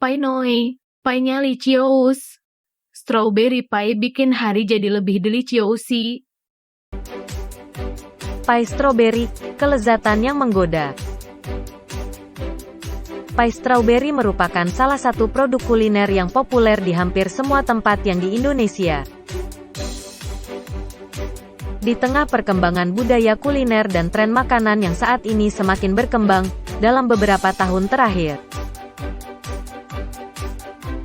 Pai Noi, painya licious. Strawberry pie bikin hari jadi lebih delicious. Pai strawberry, kelezatan yang menggoda. Pai strawberry merupakan salah satu produk kuliner yang populer di hampir semua tempat yang di Indonesia. Di tengah perkembangan budaya kuliner dan tren makanan yang saat ini semakin berkembang dalam beberapa tahun terakhir,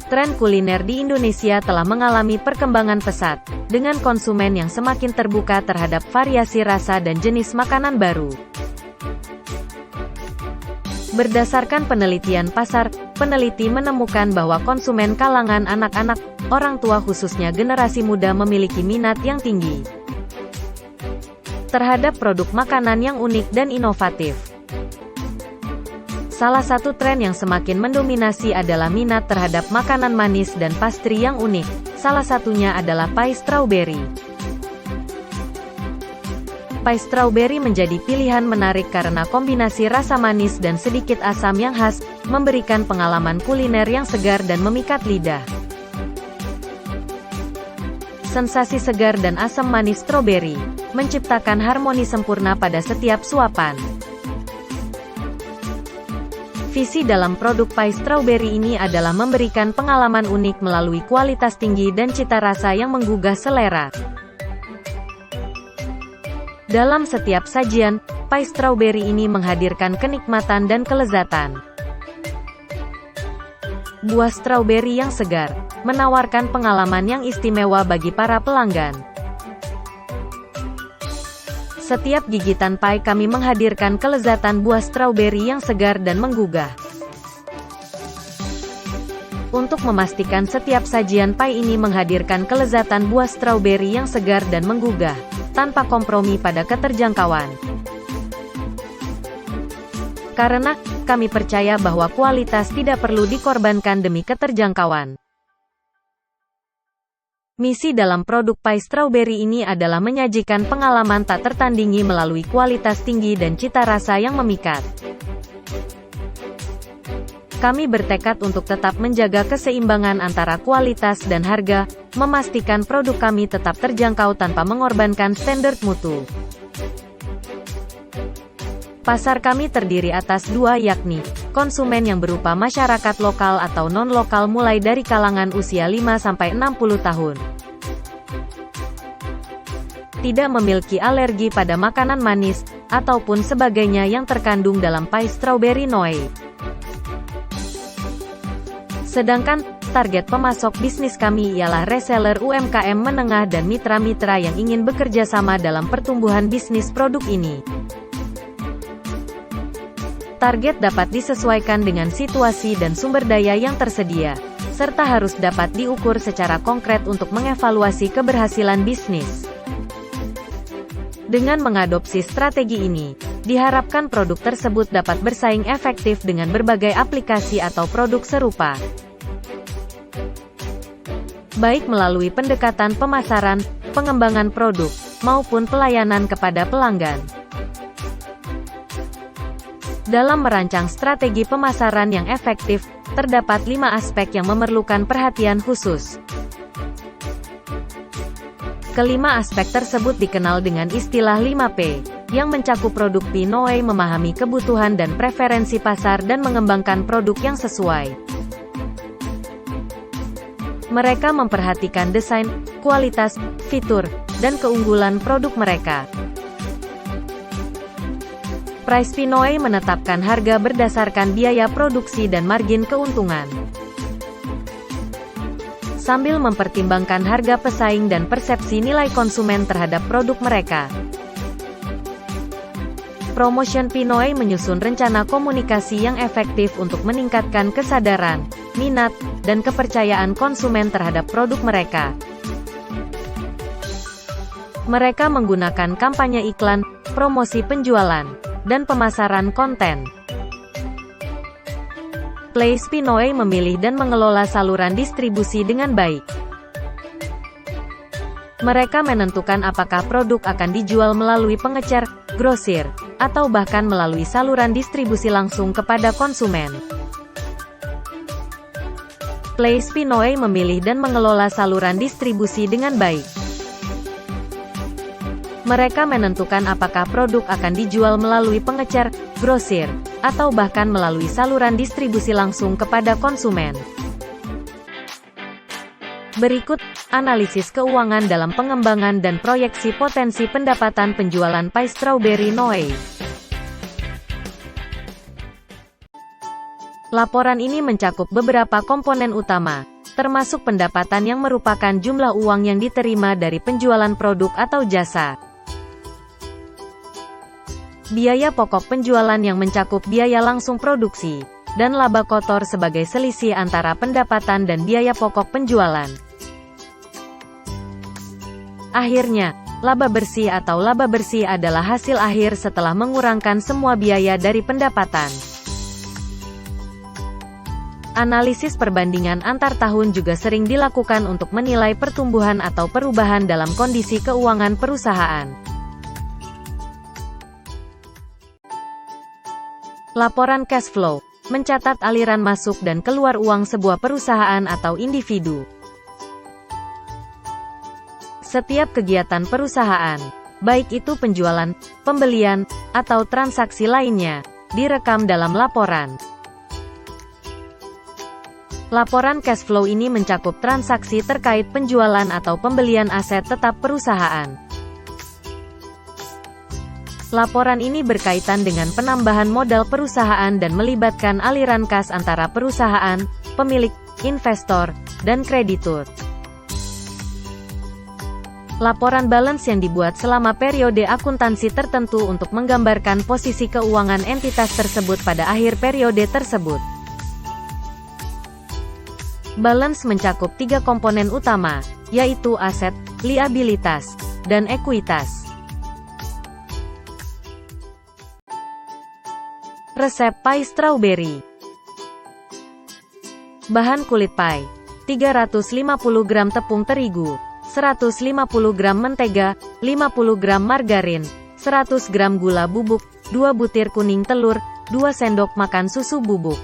tren kuliner di Indonesia telah mengalami perkembangan pesat, dengan konsumen yang semakin terbuka terhadap variasi rasa dan jenis makanan baru. Berdasarkan penelitian pasar, peneliti menemukan bahwa konsumen kalangan anak-anak, orang tua khususnya generasi muda memiliki minat yang tinggi terhadap produk makanan yang unik dan inovatif. Salah satu tren yang semakin mendominasi adalah minat terhadap makanan manis dan pastry yang unik. Salah satunya adalah pai strawberry. Pai strawberry menjadi pilihan menarik karena kombinasi rasa manis dan sedikit asam yang khas, memberikan pengalaman kuliner yang segar dan memikat lidah. Sensasi segar dan asam manis stroberi menciptakan harmoni sempurna pada setiap suapan. Visi dalam produk pai strawberry ini adalah memberikan pengalaman unik melalui kualitas tinggi dan cita rasa yang menggugah selera. Dalam setiap sajian, pai strawberry ini menghadirkan kenikmatan dan kelezatan. Buah strawberry yang segar menawarkan pengalaman yang istimewa bagi para pelanggan. Setiap gigitan pai kami menghadirkan kelezatan buah strawberry yang segar dan menggugah. Untuk memastikan setiap sajian pai ini menghadirkan kelezatan buah strawberry yang segar dan menggugah, tanpa kompromi pada keterjangkauan. Karena kami percaya bahwa kualitas tidak perlu dikorbankan demi keterjangkauan. Misi dalam produk pai strawberry ini adalah menyajikan pengalaman tak tertandingi melalui kualitas tinggi dan cita rasa yang memikat. Kami bertekad untuk tetap menjaga keseimbangan antara kualitas dan harga, memastikan produk kami tetap terjangkau tanpa mengorbankan standar mutu. Pasar kami terdiri atas dua, yakni konsumen yang berupa masyarakat lokal atau non-lokal mulai dari kalangan usia 5-60 tahun. Tidak memiliki alergi pada makanan manis, ataupun sebagainya yang terkandung dalam pai strawberry Noi. Sedangkan, target pemasok bisnis kami ialah reseller UMKM menengah dan mitra-mitra yang ingin bekerja sama dalam pertumbuhan bisnis produk ini. Target dapat disesuaikan dengan situasi dan sumber daya yang tersedia, serta harus dapat diukur secara konkret untuk mengevaluasi keberhasilan bisnis. Dengan mengadopsi strategi ini, diharapkan produk tersebut dapat bersaing efektif dengan berbagai aplikasi atau produk serupa, baik melalui pendekatan pemasaran, pengembangan produk, maupun pelayanan kepada pelanggan. Dalam merancang strategi pemasaran yang efektif, terdapat 5 aspek yang memerlukan perhatian khusus. Kelima aspek tersebut dikenal dengan istilah 5P, yang mencakup produk Pinoi memahami kebutuhan dan preferensi pasar dan mengembangkan produk yang sesuai. Mereka memperhatikan desain, kualitas, fitur, dan keunggulan produk mereka. Price Pinoi menetapkan harga berdasarkan biaya produksi dan margin keuntungan, sambil mempertimbangkan harga pesaing dan persepsi nilai konsumen terhadap produk mereka. Promotion Pinoi menyusun rencana komunikasi yang efektif untuk meningkatkan kesadaran, minat, dan kepercayaan konsumen terhadap produk mereka. Mereka menggunakan kampanye iklan, promosi penjualan, dan pemasaran konten. Place Pinoi memilih dan mengelola saluran distribusi dengan baik. Mereka menentukan apakah produk akan dijual melalui pengecer, grosir, atau bahkan melalui saluran distribusi langsung kepada konsumen. Play Spinoe memilih dan mengelola saluran distribusi dengan baik. Mereka menentukan apakah produk akan dijual melalui pengecer, grosir, atau bahkan melalui saluran distribusi langsung kepada konsumen. Berikut, analisis keuangan dalam pengembangan dan proyeksi potensi pendapatan penjualan pie Strawberry Noe. Laporan ini mencakup beberapa komponen utama, termasuk pendapatan yang merupakan jumlah uang yang diterima dari penjualan produk atau jasa. Biaya pokok penjualan yang mencakup biaya langsung produksi, dan laba kotor sebagai selisih antara pendapatan dan biaya pokok penjualan. Akhirnya, laba bersih atau laba bersih adalah hasil akhir setelah mengurangkan semua biaya dari pendapatan. Analisis perbandingan antar tahun juga sering dilakukan untuk menilai pertumbuhan atau perubahan dalam kondisi keuangan perusahaan. Laporan cash flow mencatat aliran masuk dan keluar uang sebuah perusahaan atau individu. Setiap kegiatan perusahaan, baik itu penjualan, pembelian, atau transaksi lainnya, direkam dalam laporan. Laporan cash flow ini mencakup transaksi terkait penjualan atau pembelian aset tetap perusahaan. Laporan ini berkaitan dengan penambahan modal perusahaan dan melibatkan aliran kas antara perusahaan, pemilik, investor, dan kreditur. Laporan balance yang dibuat selama periode akuntansi tertentu untuk menggambarkan posisi keuangan entitas tersebut pada akhir periode tersebut. Balance mencakup 3 komponen utama, yaitu aset, liabilitas, dan ekuitas. Resep pie strawberry. Bahan kulit pie: 350 gram tepung terigu, 150 gram mentega, 50 gram margarin, 100 gram gula bubuk, 2 butir kuning telur, 2 sendok makan susu bubuk.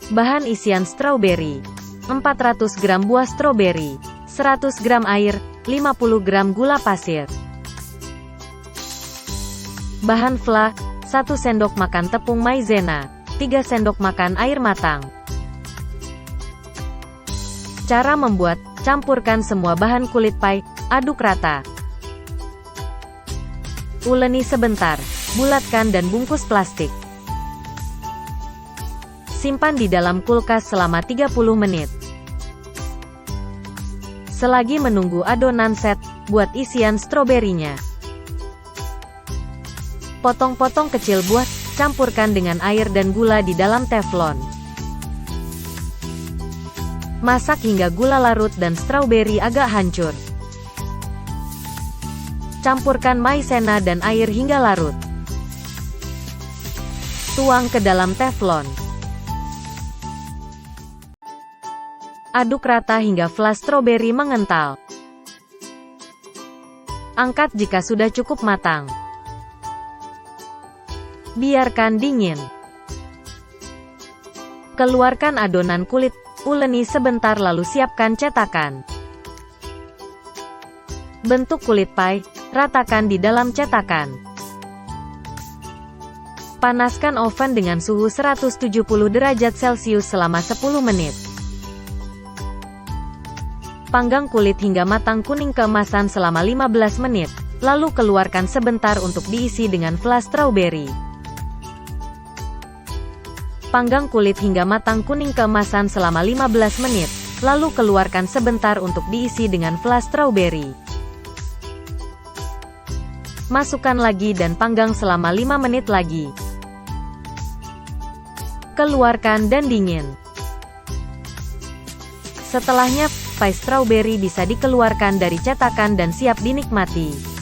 Bahan isian strawberry: 400 gram buah strawberry, 100 gram air, 50 gram gula pasir. Bahan fla: 1 sendok makan tepung maizena, 3 sendok makan air matang. Cara membuat: campurkan semua bahan kulit pie, aduk rata. Uleni sebentar, bulatkan dan bungkus plastik. Simpan di dalam kulkas selama 30 menit. Selagi menunggu adonan set, buat isian stroberinya. Potong-potong kecil buah, campurkan dengan air dan gula di dalam teflon. Masak hingga gula larut dan stroberi agak hancur. Campurkan maizena dan air hingga larut. Tuang ke dalam teflon. Aduk rata hingga fla stroberi mengental. Angkat jika sudah cukup matang. Biarkan dingin. Keluarkan adonan kulit uleni sebentar lalu siapkan cetakan. Bentuk kulit pie, ratakan di dalam cetakan. Panaskan oven dengan suhu 170 derajat Celcius selama 10 menit. Panggang kulit hingga matang kuning keemasan selama 15 menit, lalu keluarkan sebentar untuk diisi dengan fla strawberry. Panggang kulit hingga matang kuning keemasan selama 15 menit, lalu keluarkan sebentar untuk diisi dengan fla strawberry. Masukkan lagi dan panggang selama 5 menit lagi. Keluarkan dan dingin. Setelahnya, pie strawberry bisa dikeluarkan dari cetakan dan siap dinikmati.